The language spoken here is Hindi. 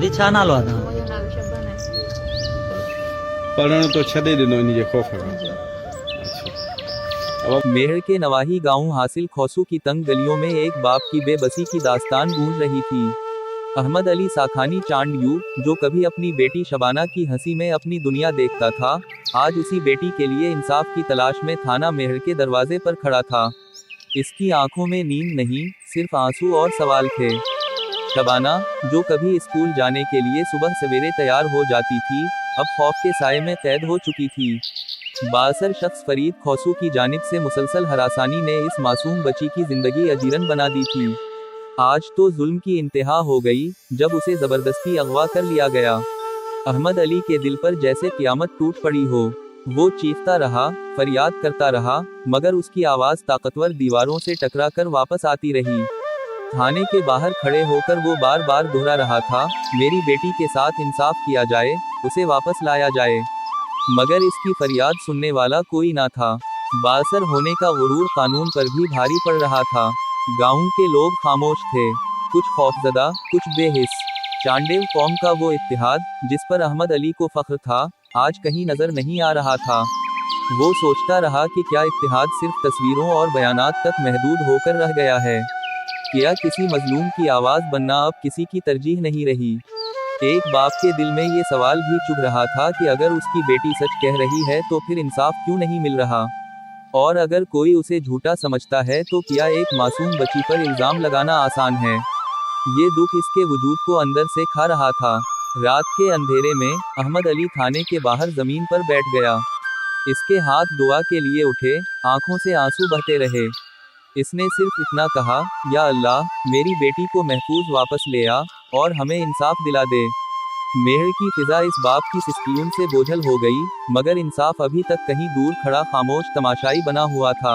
అది చానాలు అదా पढ़ण तो छॾे ॾिनो इन जे ख़ौफ़ खां। मेहर के नवाही गांव हासिल खौसू की तंग गलियों में एक बाप की बेबसी की दास्तान गूंज रही थी। अहमद अली साखानी चांडयू, जो कभी अपनी बेटी शबाना की हंसी में अपनी दुनिया देखता था, आज उसी बेटी के लिए इंसाफ की तलाश में थाना मेहर के दरवाजे पर खड़ा था। इसकी आंखों में नींद नहीं, सिर्फ आंसू और सवाल थे। शबाना, जो कभी स्कूल जाने के लिए सुबह सवेरे तैयार हो जाती थी, अब खौफ के साए में कैद हो चुकी थी। बासर शख्स फरीद खौसू की जानिब से मुसलसल हरासानी ने इस मासूम बच्ची की जिंदगी अजीरन बना दी थी। आज तो जुल्म की इंतहा हो गई, जब उसे जबरदस्ती अगवा कर लिया गया। अहमद अली के दिल पर जैसे क़यामत टूट पड़ी हो। वो चीखता रहा, फरियाद करता रहा, मगर उसकी आवाज ताकतवर दीवारों से टकरा कर वापस आती रही। थाने के बाहर खड़े होकर वो बार बार दोहरा रहा था, मेरी बेटी के साथ इंसाफ किया जाए, उसे वापस लाया जाए। मगर इसकी फरियाद सुनने वाला कोई ना था। बासर होने का गुरूर कानून पर भी भारी पड़ रहा था। गांव के लोग खामोश थे, कुछ खौफजदा, कुछ बेहिस। चांडेव कौम का वो इत्तेहाद, जिस पर अहमद अली को फख्र था, आज कहीं नजर नहीं आ रहा था। वो सोचता रहा कि क्या इत्तेहाद सिर्फ तस्वीरों और बयानात तक महदूद होकर रह गया है? क्या किसी मजलूम की आवाज बनना अब किसी की तरजीह नहीं रही? एक बाप के दिल में ये सवाल भी चुभ रहा था कि अगर उसकी बेटी सच कह रही है तो फिर इंसाफ क्यों नहीं मिल रहा? और अगर कोई उसे झूठा समझता है तो क्या एक मासूम बच्ची पर इल्जाम लगाना आसान है? ये दुख इसके वजूद को अंदर से खा रहा था। रात के अंधेरे में अहमद अली थाने के बाहर जमीन पर बैठ गया। इसके हाथ दुआ के लिए उठे, आंखों से आंसू बहते रहे। इसने सिर्फ इतना कहा, या अल्लाह, मेरी बेटी को महफूज वापस ले आ और हमें इंसाफ दिला दे। मेहर की फिजा इस बाप की सिस्कियों से बोझल हो गई, मगर इंसाफ अभी तक कहीं दूर खड़ा खामोश तमाशाई बना हुआ था।